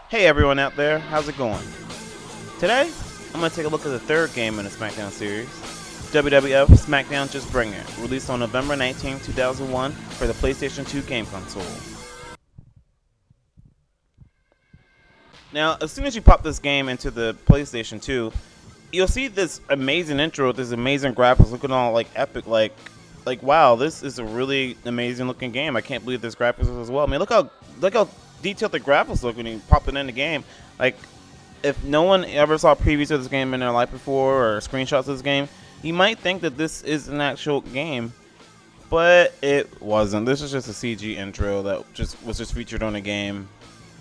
Hey everyone out there, how's it going? Today, I'm going to take a look at the third game in the SmackDown series, WWF SmackDown Just Bring It, released on November 19, 2001 for the PlayStation 2 game console. Now, as soon as you pop this game into the PlayStation 2, you'll see this amazing intro with this amazing graphics looking all like epic, like wow, this is a really amazing looking game. I can't believe this graphics is as well. I mean, look how detailed the graphics look when you pop it in the game. Like, if no one ever saw previews of this game in their life before or screenshots of this game, you might think that this is an actual game, but it wasn't. This is just a CG intro that was just featured on the game.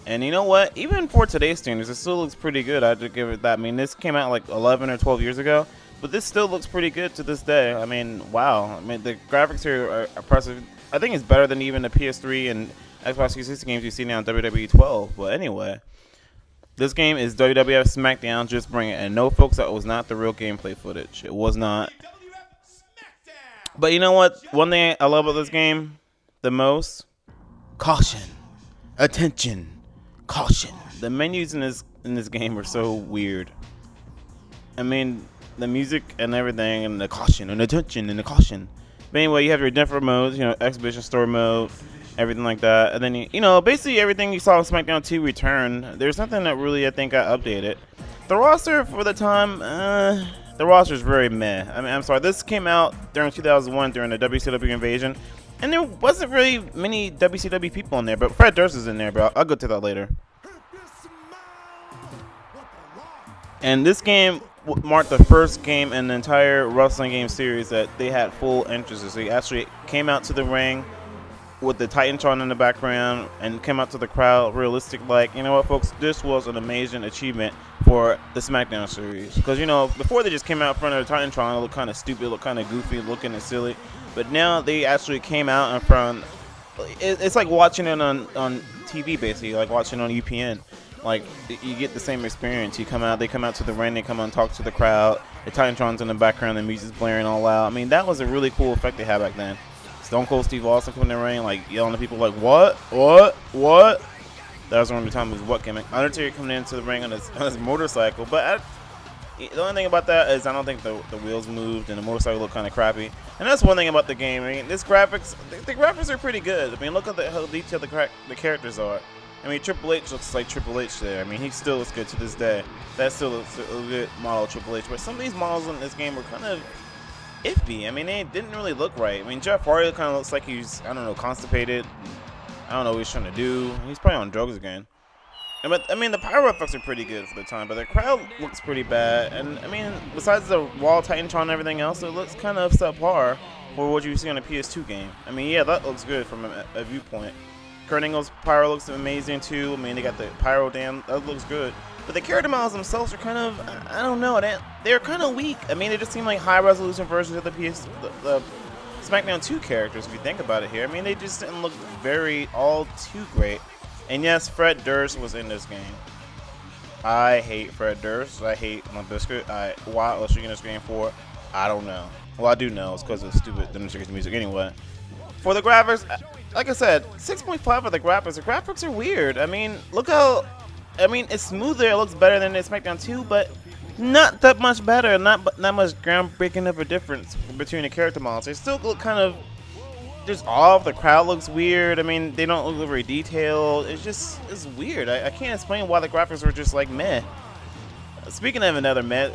And you know what? Even for today's standards, it still looks pretty good. I have to give it that. I mean, this came out like 11 or 12 years ago, but this still looks pretty good to this day. I mean, wow. I mean, the graphics here are impressive. I think it's better than even the PS3 and Xbox 360 games you see now in WWE 12. But anyway, this game is WWF SmackDown Just Bring It. And no, folks, that was not the real gameplay footage. It was not. But you know what? One thing I love about this game the most? Caution. Attention. Caution. The menus in this game are so weird. I mean, the music and everything, and the caution and attention and the caution. But anyway, you have your different modes, you know, exhibition, story mode, everything like that. And then you know, basically everything you saw in SmackDown 2 Return. There's nothing that really I think got updated. The roster for the time, the roster is very meh. I mean, I'm sorry, this came out during 2001 during the WCW invasion. And there wasn't really many WCW people in there, but Fred Durst is in there, but I'll go to that later. And this game marked the first game in the entire wrestling game series that they had full entrances. They actually came out to the ring with the Titantron in the background and came out to the crowd realistic. Like, you know what, folks, this was an amazing achievement for the SmackDown series. Because, you know, before they just came out in front of the Titantron, it looked kind of stupid, looked kind of goofy, looking and silly. But now they actually came out in front. It's like watching it on TV, basically, like watching on UPN. Like, you get the same experience. They come out to the ring, they come out and talk to the crowd. The Titantron's in the background, the music's blaring all out. I mean, that was a really cool effect they had back then. Stone Cold Steve Austin coming in the ring, like yelling at people like, what? That was around the time his what gimmick. Undertaker coming into the ring on his motorcycle. But the only thing about that is I don't think the wheels moved and the motorcycle looked kind of crappy. And that's one thing about the game. I mean, this graphics, the graphics are pretty good. I mean, look at how detailed the characters are. I mean, Triple H looks like Triple H there. I mean, he still looks good to this day. That still looks a good model of Triple H. But some of these models in this game were kind of iffy. I mean, they didn't really look right. I mean, Jeff Hardy kind of looks like he's, I don't know, constipated. I don't know what he's trying to do. He's probably on drugs again. But I mean, the pyro effects are pretty good for the time, but the crowd looks pretty bad. And I mean, besides the wall Titantron and everything else, it looks kind of subpar for what you see on a PS2 game. I mean, yeah, that looks good from a viewpoint. Kurt Angle's pyro looks amazing too. I mean, they got the pyro dam, that looks good. But the character models themselves are kind of, I don't know, they're kind of weak. I mean, they just seem like high resolution versions of the SmackDown 2 characters, if you think about it here. I mean, they just didn't look all too great. And yes, Fred Durst was in this game. I hate Fred Durst. I hate Limp Bizkit. Why else are you in this game for? I don't know. Well, I do know. It's because of stupid demonstration music. Anyway, for the graphics, like I said, 6.5 for the graphics. The graphics are weird. I mean, look how, I mean, it's smoother. It looks better than the SmackDown 2, but not that much better. Not much groundbreaking of a difference between the character models. They still look kind of just off. The crowd looks weird. I mean, they don't look very detailed. It's weird. I can't explain why the graphics were just like meh. Speaking of another meh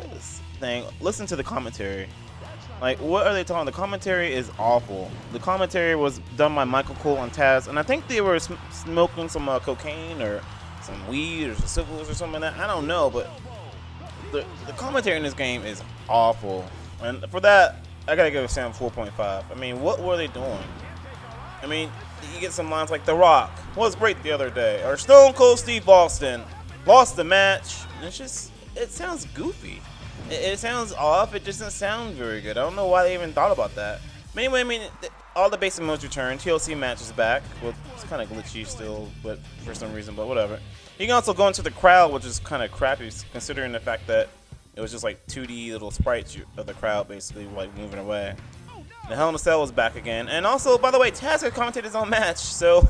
thing, listen to the commentary. Like, what are they talking? The commentary is awful. The commentary was done by Michael Cole and Taz, and I think they were smoking some cocaine or some weed or some syphilis or something like that. I don't know, but the commentary in this game is awful. And for that, I gotta give Sam 4.5. I mean, what were they doing? I mean, you get some lines like The Rock was great the other day, or Stone Cold Steve Austin lost the match. And it's just, it sounds goofy. It sounds off. It just doesn't sound very good. I don't know why they even thought about that. But anyway, I mean, all the basic modes return. TLC match is back. Well, it's kind of glitchy still, but for some reason, but whatever. You can also go into the crowd, which is kind of crappy, considering the fact that it was just like 2D little sprites of the crowd, basically, like moving away. The Hell in a Cell was back again, and also, by the way, Taz had commentated his own match, so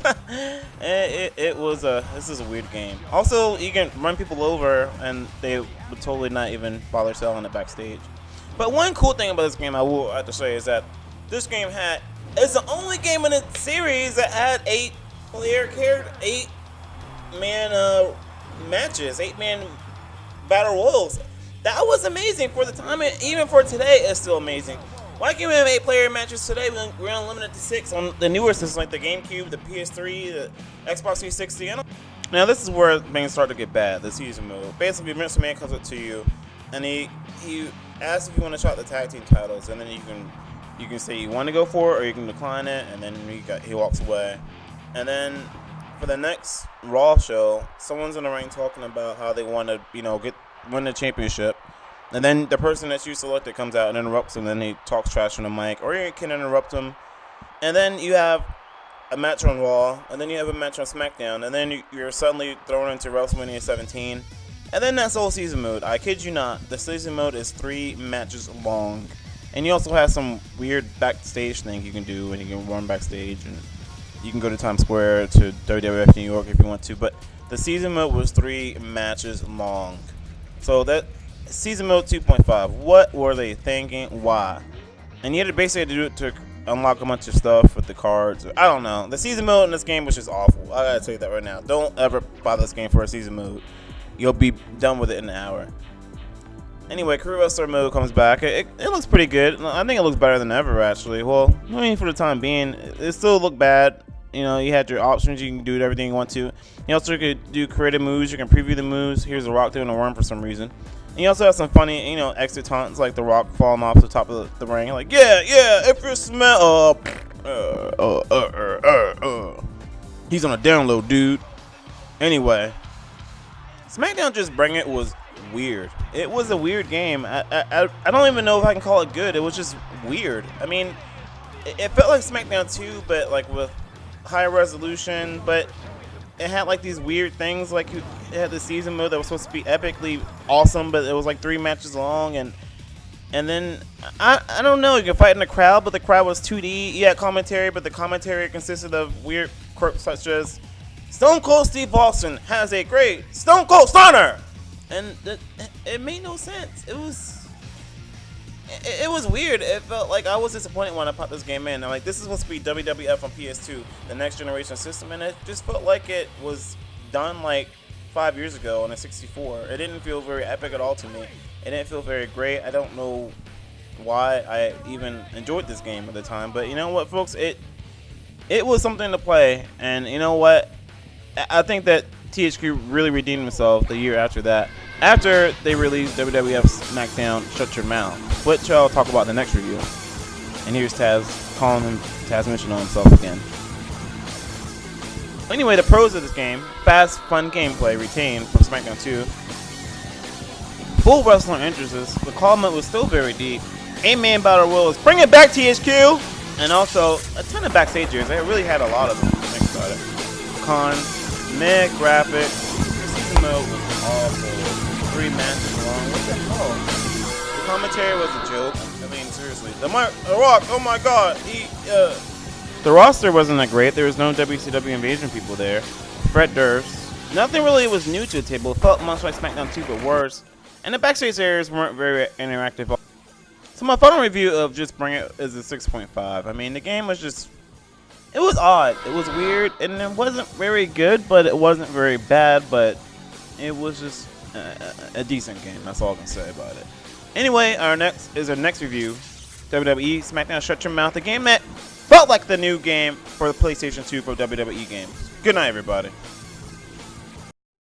it was this is a weird game. Also, you can run people over, and they would totally not even bother selling it backstage. But one cool thing about this game I will have to say is that this game it's the only game in the series that had 8-man matches, 8-man battle royals. That was amazing for the time, and even for today, it's still amazing. Why can't we have 8-player matches today when we're only limited to 6 on the newer systems like the GameCube, the PS3, the Xbox 360? Now this is where things start to get bad, the season mode. Basically, Vince McMahon comes up to you, and he asks if you want to shot the tag team titles, and then you can say you want to go for it or you can decline it, and then he walks away. And then for the next Raw show, someone's in the ring talking about how they want to, win the championship. And then the person that you selected comes out and interrupts him, and then he talks trash on the mic, or you can interrupt him. And then you have a match on Raw, and then you have a match on SmackDown, and then you're suddenly thrown into WrestleMania 17. And then that's the whole season mode. I kid you not, the season mode is 3 matches long. And you also have some weird backstage thing you can do, and you can run backstage, and you can go to Times Square to WWF New York if you want to. But the season mode was 3 matches long. So that season mode 2.5, what were they thinking? Why? And you had to basically do it to unlock a bunch of stuff with the cards. I don't know. The season mode in this game was just awful. I gotta tell you that right now. Don't ever buy this game for a season mode. You'll be done with it in an hour. Anyway, Career Wrestler mode comes back. It looks pretty good. I think it looks better than ever, actually. Well, I mean, for the time being, it still looked bad. You had your options. You can do everything you want to. You also could do creative moves. You can preview the moves. Here's The Rock doing a worm for some reason. And you also have some funny, exit taunts like The Rock falling off the top of the ring. Like, yeah, if you smell, he's on a download, dude. Anyway, SmackDown Just Bring It was weird. It was a weird game. I don't even know if I can call it good. It was just weird. I mean, it felt like SmackDown 2, but like with higher resolution, but it had like these weird things, like it had the season mode that was supposed to be epically awesome, but it was like 3 matches long, and then I don't know, you can fight in the crowd, but the crowd was 2D. You had commentary, but the commentary consisted of weird quirks such as Stone Cold Steve Austin has a great Stone Cold Stunner, and it made no sense. It was weird. It felt like I was disappointed when I popped this game in. I'm like, this is supposed to be WWF on PS2, the next generation system, and it just felt like it was done like 5 years ago on a 64. It didn't feel very epic at all to me. It didn't feel very great. I don't know why I even enjoyed this game at the time, but you know what, folks? It was something to play, and you know what? I think that THQ really redeemed himself the year after that. After they released WWF SmackDown Shut Your Mouth, which I'll talk about in the next review. And here's Taz calling him Taz Mission on himself again. Anyway, the pros of this game: fast, fun gameplay retained from SmackDown 2. Full wrestling entrances. The call mode was still very deep. 8-man battle royals. Bring it back, THQ! And also a ton of backstage years. They really had a lot of them. Think about it. Cons, meh graphics. The season mode was awful. 3 matches long. What the hell? The commentary was a joke. I mean, seriously. The Rock, oh my god. The roster wasn't that great. There was no WCW Invasion people there. Fred Durst. Nothing really was new to the table. It felt much like SmackDown 2, but worse. And the backstage areas weren't very interactive. So my final review of Just Bring It is a 6.5. I mean, the game was just... It was odd. It was weird. And it wasn't very good, but it wasn't very bad. But it was just... a decent game. That's all I can say about it. Anyway, our next review, WWE SmackDown Shut Your Mouth, a game that felt like the new game for the PlayStation 2 for WWE games. Good night, everybody.